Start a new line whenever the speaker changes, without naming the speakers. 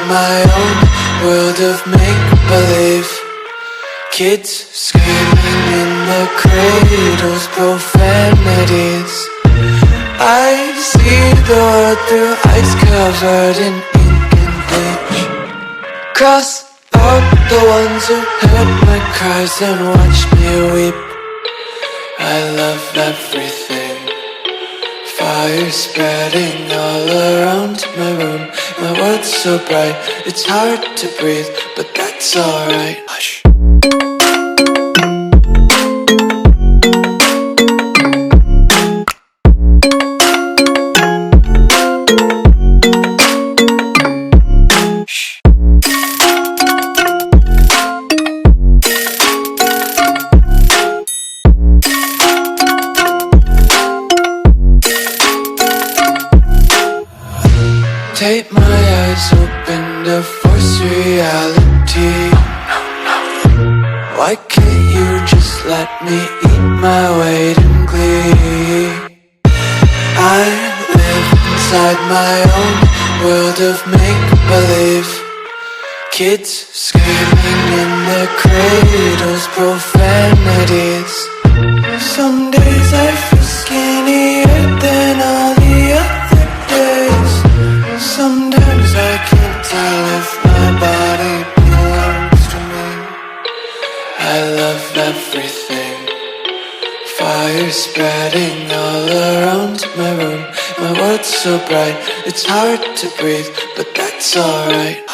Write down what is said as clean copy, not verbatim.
my own world of make-believe. Kids screaming in the cradles, profanities. I see the world through ice covered in ink and bleach. Cross out the ones who heard my cries and watched me weep. I love everything. Fire spreading all around my room. My world's so bright, it's hard to breathe, but that's alright. Hush. Tape my eyes open to force reality. Why can't you just let me eat my weight in glee? I live inside my own world of make-believe. Kids screaming in their cradles, profanities. Some days I feel skinnier than all the other days. Sometimes I can't tell if my body belongs to me. I love everything. Fire spreading all around my room. My world's so bright, it's hard to breathe, but that's alright.